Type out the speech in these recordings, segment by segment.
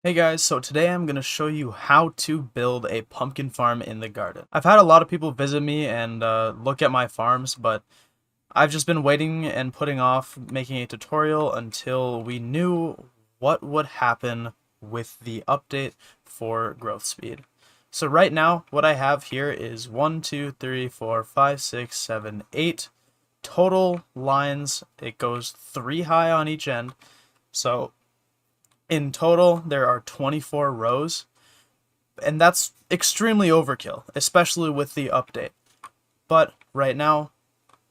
Hey guys, so today I'm going to show you how to build a pumpkin farm in the garden. I've had a lot of people visit me and look at my farms, but I've just been waiting and putting off making a tutorial until we knew what would happen with the update for growth speed. So right now, what I have here is 1, 2, 3, 4, 5, 6, 7, 8 total lines. It goes 3 high on each end. So in total, there are 24 rows, and that's extremely overkill, especially with the update. But right now,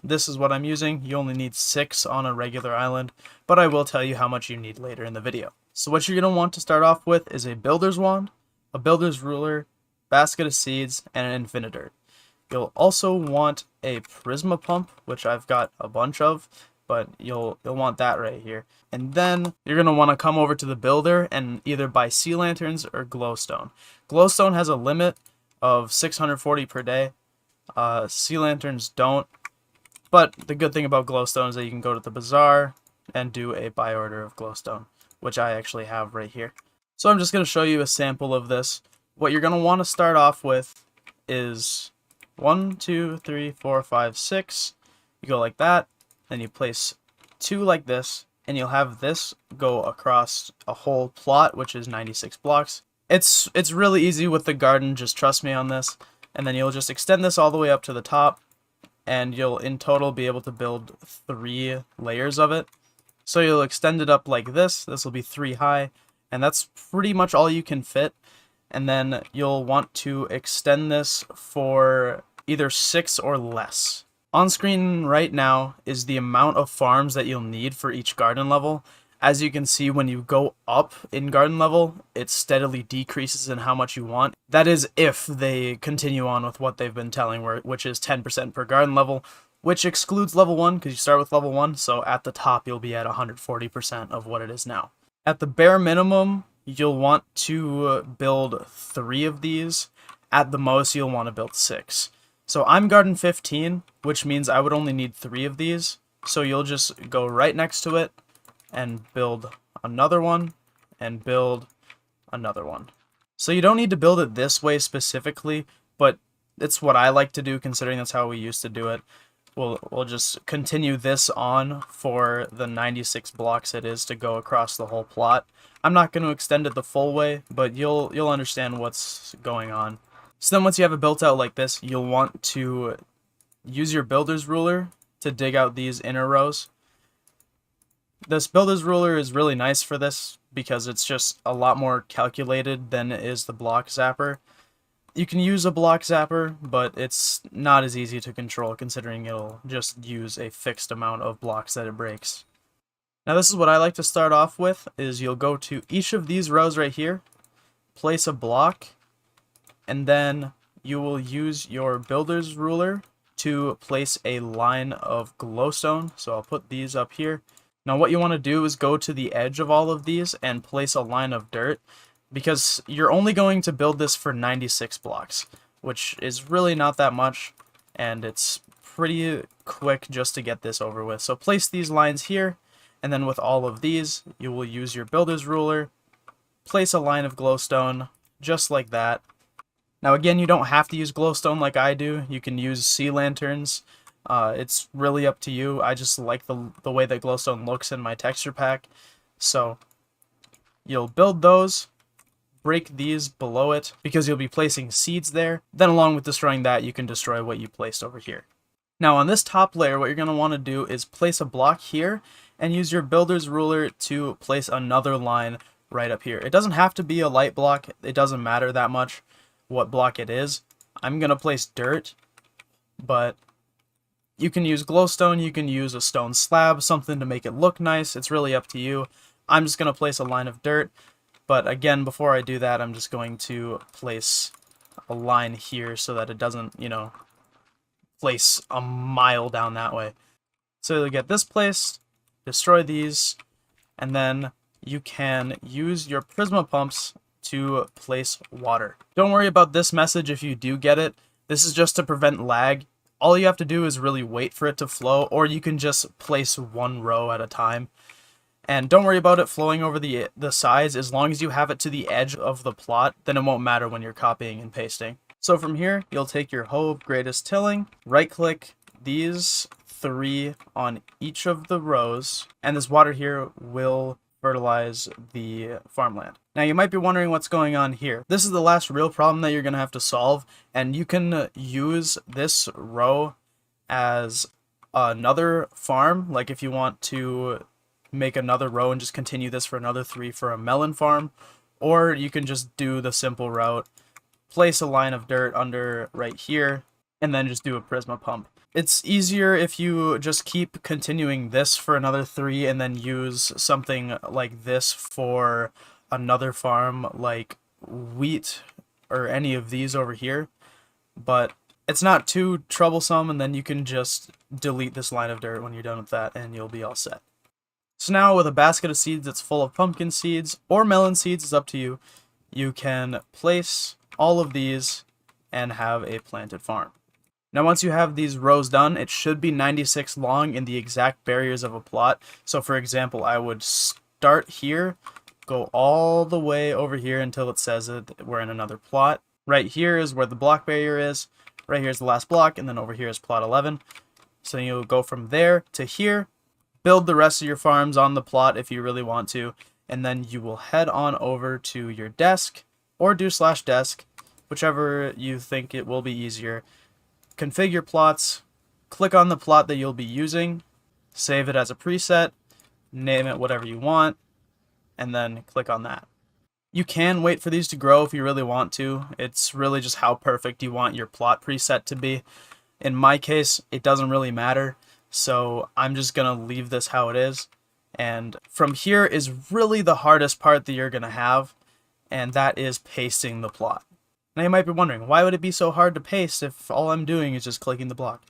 this is what I'm using. You only need 6 on a regular island, but I will tell you how much you need later in the video. So what you're going to want to start off with is a builder's wand, a builder's ruler, basket of seeds, and an infinitor. You'll also want a prisma pump, which I've got a bunch of, but you'll want that right here. And then you're going to want to come over to the builder and either buy sea lanterns or glowstone. Glowstone has a limit of 640 per day. Sea lanterns don't. But the good thing about glowstone is that you can go to the bazaar and do a buy order of glowstone, which I actually have right here. So I'm just going to show you a sample of this. What you're going to want to start off with is 1, 2, 3, 4, 5, 6. You go like that. Then you place 2 like this, and you'll have this go across a whole plot, which is 96 blocks. It's really easy with the garden, just trust me on this. And then you'll just extend this all the way up to the top, and you'll in total be able to build 3 layers of it. So you'll extend it up like this. This will be 3 high, and that's pretty much all you can fit. And then you'll want to extend this for either 6 or less. On screen right now is the amount of farms that you'll need for each garden level. As you can see, when you go up in garden level, it steadily decreases in how much you want. That is if they continue on with what they've been telling, which is 10% per garden level, which excludes level 1 because you start with level 1, so at the top you'll be at 140% of what it is now. At the bare minimum, you'll want to build 3 of these. At the most, you'll want to build 6. So I'm garden 15, which means I would only need 3 of these. So you'll just go right next to it and build another one and build another one. So you don't need to build it this way specifically, but it's what I like to do considering that's how we used to do it. We'll just continue this on for the 96 blocks it is to go across the whole plot. I'm not going to extend it the full way, but you'll understand what's going on. So then once you have it built out like this, you'll want to use your builder's ruler to dig out these inner rows. This builder's ruler is really nice for this because it's just a lot more calculated than is the block zapper. You can use a block zapper, but it's not as easy to control considering it'll just use a fixed amount of blocks that it breaks. Now this is what I like to start off with, is you'll go to each of these rows right here, place a block, and then you will use your builder's ruler to place a line of glowstone. So I'll put these up here. Now what you want to do is go to the edge of all of these and place a line of dirt, because you're only going to build this for 96 blocks, which is really not that much, and it's pretty quick just to get this over with. So place these lines here, and then with all of these, you will use your builder's ruler, place a line of glowstone, just like that. Now again, you don't have to use glowstone like I do. You can use sea lanterns. It's really up to you. I just like the way that glowstone looks in my texture pack. So you'll build those, break these below it because you'll be placing seeds there. Then along with destroying that, you can destroy what you placed over here. Now on this top layer, what you're going to want to do is place a block here and use your builder's ruler to place another line right up here. It doesn't have to be a light block. It doesn't matter that much what block it is. I'm going to place dirt, but you can use glowstone, you can use a stone slab, something to make it look nice. It's really up to you. I'm just going to place a line of dirt, but again, before I do that, I'm just going to place a line here so that it doesn't, place a mile down that way. So you'll get this placed, destroy these, and then you can use your prisma pumps to place water. Don't worry about this message if you do get it. This is just to prevent lag. All you have to do is really wait for it to flow, or you can just place one row at a time. And don't worry about it flowing over the sides. As long as you have it to the edge of the plot, then it won't matter when you're copying and pasting. So from here, you'll take your hoe of greatest tilling, right click these 3 on each of the rows, and this water here will fertilize the farmland. Now you might be wondering what's going on here. This is the last real problem that you're going to have to solve, and you can use this row as another farm. Like if you want to make another row and just continue this for another 3 for a melon farm, or you can just do the simple route, place a line of dirt under right here, and then just do a Prisma pump. It's easier if you just keep continuing this for another 3 and then use something like this for another farm like wheat or any of these over here, but it's not too troublesome, and then you can just delete this line of dirt when you're done with that and you'll be all set. So now with a basket of seeds that's full of pumpkin seeds or melon seeds, it's up to you, you can place all of these and have a planted farm. Now once you have these rows done, it should be 96 long in the exact barriers of a plot. So for example, I would start here, go all the way over here until it says that we're in another plot. Right here is where the block barrier is, right here is the last block, and then over here is plot 11. So you'll go from there to here, build the rest of your farms on the plot if you really want to, and then you will head on over to your desk, or do /desk, whichever you think it will be easier. Configure plots, click on the plot that you'll be using, save it as a preset, name it whatever you want, and then click on that. You can wait for these to grow if you really want to. It's really just how perfect you want your plot preset to be. In my case, it doesn't really matter, so I'm just going to leave this how it is. And from here is really the hardest part that you're going to have, and that is pasting the plot. Now you might be wondering, why would it be so hard to paste if all I'm doing is just clicking the block?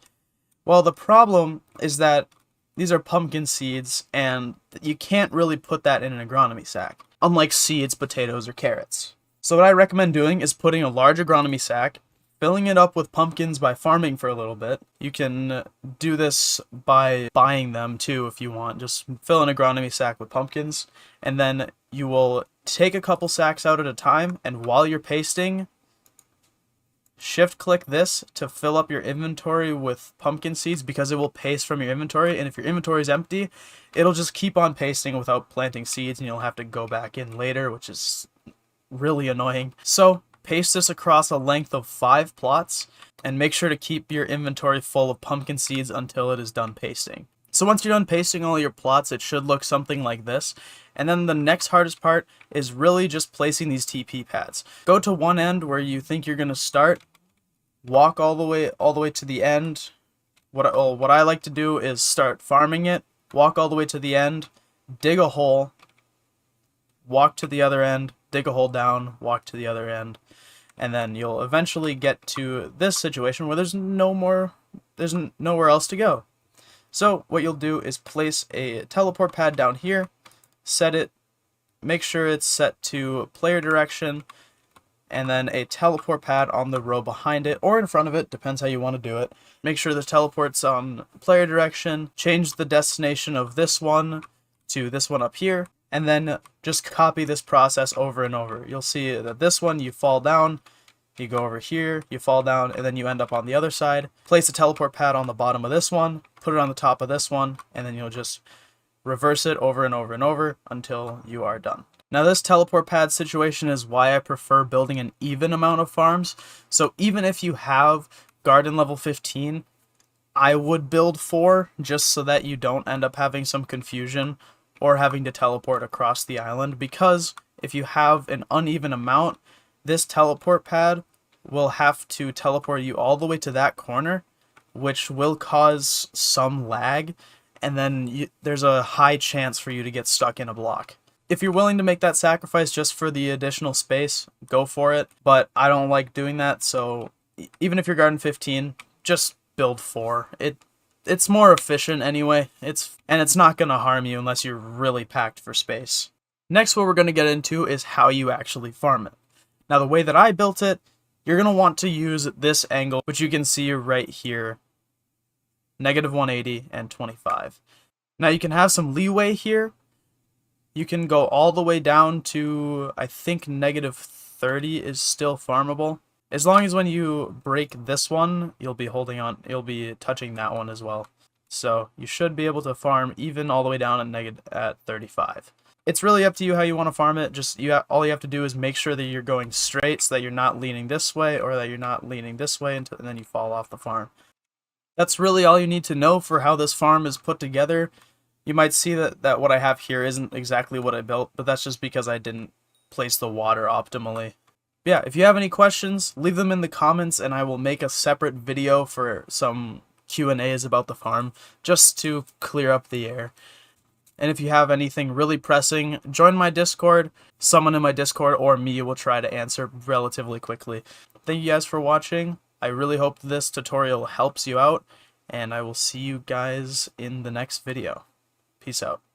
Well, the problem is that these are pumpkin seeds, and you can't really put that in an agronomy sack, unlike seeds, potatoes, or carrots. So what I recommend doing is putting a large agronomy sack, filling it up with pumpkins by farming for a little bit. You can do this by buying them too if you want. Just fill an agronomy sack with pumpkins, and then you will take a couple sacks out at a time, and while you're pasting, shift click this to fill up your inventory with pumpkin seeds, because it will paste from your inventory, and if your inventory is empty, it'll just keep on pasting without planting seeds, and you'll have to go back in later, which is really annoying. So paste this across a length of 5 plots, and make sure to keep your inventory full of pumpkin seeds until it is done pasting. So once you're done pasting all your plots, it should look something like this. And then the next hardest part is really just placing these TP pads. Go to one end where you think you're going to start, walk all the way to the end. What I like to do is start farming it, walk all the way to the end, dig a hole, walk to the other end, dig a hole down, walk to the other end, and then you'll eventually get to this situation where there's nowhere else to go. So what you'll do is place a teleport pad down here, set it, make sure it's set to player direction, and then a teleport pad on the row behind it or in front of it, depends how you want to do it. Make sure the teleport's on player direction, change the destination of this one to this one up here, and then just copy this process over and over. You'll see that this one, you fall down, you go over here, you fall down, and then you end up on the other side. Place a teleport pad on the bottom of this one, put it on the top of this one, and then you'll just reverse it over and over and over until you are done. Now this teleport pad situation is why I prefer building an even amount of farms. So even if you have garden level 15, I would build 4 just so that you don't end up having some confusion or having to teleport across the island, because if you have an uneven amount, this teleport pad will have to teleport you all the way to that corner, which will cause some lag, and then there's a high chance for you to get stuck in a block. If you're willing to make that sacrifice just for the additional space, go for it, but I don't like doing that, so even if you're garden 15, just build 4. It's more efficient anyway, and it's not going to harm you unless you're really packed for space. Next, what we're going to get into is how you actually farm it. Now the way that I built it, you're going to want to use this angle, which you can see right here, -180 and 25. Now you can have some leeway here, You can go all the way down to, I think, -30 is still farmable. As long as when you break this one, you'll be touching that one as well. So you should be able to farm even all the way down at 35. It's really up to you how you want to farm it. Just all you have to do is make sure that you're going straight, so that you're not leaning this way or that you're not leaning this way, and then you fall off the farm. That's really all you need to know for how this farm is put together. You might see that what I have here isn't exactly what I built, but that's just because I didn't place the water optimally. Yeah, if you have any questions, leave them in the comments and I will make a separate video for some Q&As about the farm, just to clear up the air. And if you have anything really pressing, join my Discord. Someone in my Discord or me will try to answer relatively quickly. Thank you guys for watching. I really hope this tutorial helps you out, and I will see you guys in the next video. Peace out.